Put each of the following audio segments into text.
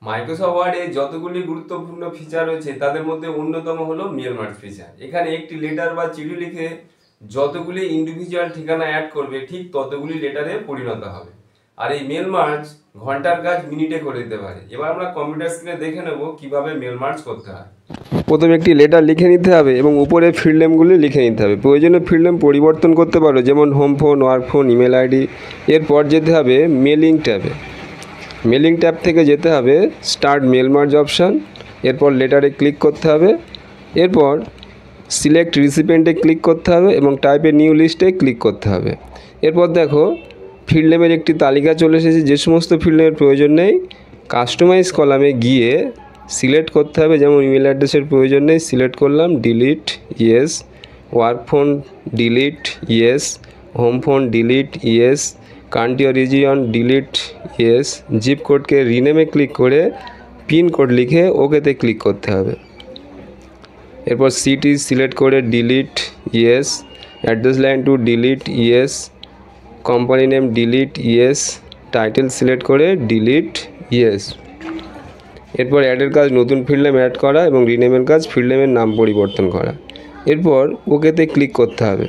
Microsoft ওয়ার্ডে যতগুলি গুরুত্বপূর্ণ ফিচার রয়েছে তাদের মধ্যে অন্যতম হলো মেল মার্জ ফিচার। এখানে একটি লেটার বা চিঠি লিখে যতগুলি ইন্ডিভিজুয়াল ঠিকানা অ্যাড করবে ঠিক ততগুলি লেটারে পরিণত হবে। আর এই মেল মার্জ ঘন্টার কাজ মিনিটে করে দিতে পারে। এবার আমরা কম্পিউটার স্ক্রিনে দেখে নেব কিভাবে মেল মার্জ করতে হয়। প্রথমে একটি লেটার লিখে নিতে হবে এবং উপরে ফিল্ড নেমগুলি লিখে নিতে হবে। প্রয়োজনীয় ফিল্ড নেম পরিবর্তন করতে পারো, যেমন home phone, work phone, email ID. এরপর যেতে হবে মেলিং ট্যাবে। মেলিং ট্যাব থেকে যেতে হবে স্টার্ট মেল মার্জ অপশান। এরপর লেটারে ক্লিক করতে হবে। এরপর সিলেক্ট রিসিপিয়েন্টে ক্লিক করতে হবে এবং টাইপে নিউ লিস্টে ক্লিক করতে হবে। এরপর দেখো ফিল্ড নেমের একটি তালিকা চলে এসেছে। যে সমস্ত ফিল্ড নেমের প্রয়োজন নেই কাস্টমাইজ কলামে গিয়ে সিলেক্ট করতে হবে। যেমন ইমেল অ্যাড্রেসের প্রয়োজন নেই, সিলেক্ট করলাম, delete yes. Work phone delete yes. Home phone delete yes. Country origin delete yes. Zip কোডকে রিনেমে ক্লিক করে পিন কোড লিখে ওকেতে ক্লিক করতে হবে। এরপর সিটি সিলেক্ট করে delete yes. Address line two delete yes. Company name delete yes. Title select করে ডিলিট ইয়েস। এরপর অ্যাডের কাজ নতুন ফিল্ড নেম অ্যাড করা এবং রিনেমের কাজ ফিল্ড নেমের নাম পরিবর্তন করা। এরপর ওকেতে ক্লিক করতে হবে।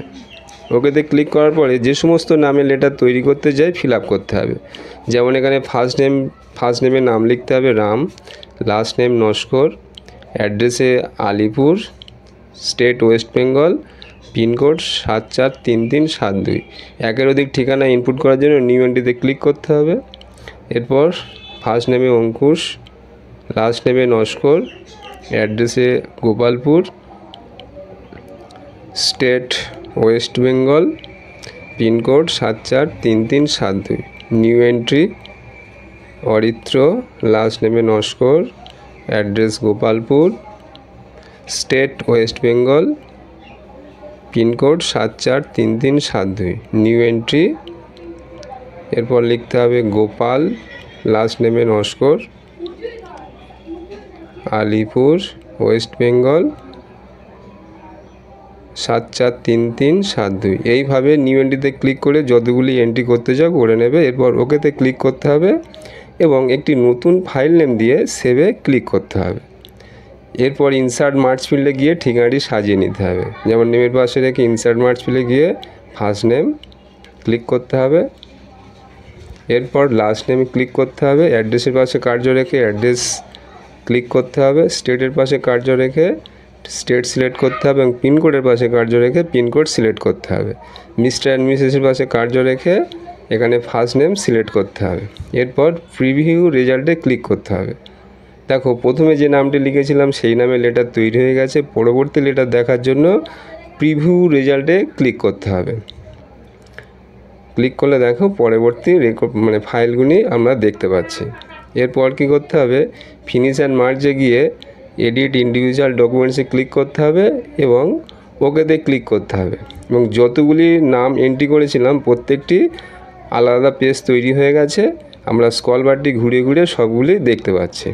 ওকেতে ক্লিক করার পরে যে সমস্ত নামে লেটার তৈরি করতে যাই ফিল আপ করতে হবে। যেমন এখানে ফার্স্ট নেমের নাম লিখতে হবে রাম, লাস্ট নেম নস্কর, অ্যাড্রেসে Alipur, state West Bengal, pin code 743372। একের অধিক ঠিকানা ইনপুট করার জন্য নিউ এন্ট্রিতে ক্লিক করতে হবে। এরপর ফার্স্ট নেমে অঙ্কুশ, লাস্ট নেমে নস্কর, অ্যাড্রেসে Gopalpur, state West Bengal, pin code 743372। New entry Aritra, last নেমে Naskar, address Gopalpur, state West Bengal, pin code 743372। New entry. এরপর লিখতে হবে গোপাল, লাস্ট নেমে নস্কর, আলিপুর, ওয়েস্ট বেঙ্গল 743372। এইভাবে নিউ এন্ট্রিতে ক্লিক করে যতগুলি এন্ট্রি করতে চাও করে নেবে। এরপর ওকেতে ক্লিক করতে হবে এবং একটি নতুন ফাইল নেম দিয়ে সেভে ক্লিক করতে হবে। এরপর ইনসার্ট মার্জ ফিল্ডে গিয়ে ঠিকানাটি সাজিয়ে নিতে হবে। যেমন নেমের পাশে রেখে ইনসার্ট মার্জ ফিল্ডে গিয়ে ফার্স্ট নেম ক্লিক করতে হবে। এরপর লাস্ট নেমে ক্লিক করতে হবে। অ্যাড্রেসের পাশে কার্য রেখে অ্যাড্রেস ক্লিক করতে হবে। স্টেটের পাশে কার্য রেখে স্টেট সিলেক্ট করতে হবে এবং পিনকোডের পাশে কার্য রেখে পিনকোড সিলেক্ট করতে হবে। মিস্টার অ্যান্ড মিসেসের পাশে কার্য রেখে এখানে ফার্স্ট নেম সিলেক্ট করতে হবে। এরপর প্রিভিউ রেজাল্টে ক্লিক করতে হবে। দেখো প্রথমে যে নামটি লিখেছিলাম সেই নামে লেটার তৈরি হয়ে গেছে। পরবর্তী লেটার দেখার জন্য প্রিভিউ রেজাল্টে ক্লিক করতে হবে। ক্লিক করলে দেখো পরবর্তী ফাইলগুলি আমরা দেখতে পাচ্ছি। এরপর কী করতে হবে, ফিনিশ অ্যান্ড মার্জে গিয়ে এডিট ইন্ডিভিজুয়াল ডকুমেন্টসে ক্লিক করতে হবে এবং ওকেতে ক্লিক করতে হবে। এবং যতগুলি নাম এন্ট্রি করেছিলাম প্রত্যেকটি আলাদা পেজ তৈরি হয়ে গেছে। আমরা স্ক্রল বারটি ঘুরে ঘুরে সবগুলি দেখতে পাচ্ছি।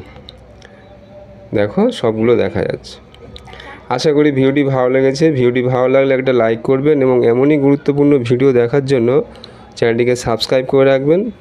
দেখো সবগুলো দেখা যাচ্ছে। আশা করি ভিডিওটি ভালো লেগেছে। ভিডিওটি ভালো লাগলে একটা লাইক করবেন এবং এমনই গুরুত্বপূর্ণ ভিডিও দেখার জন্য চ্যানেলটিকে সাবস্ক্রাইব করে রাখবেন।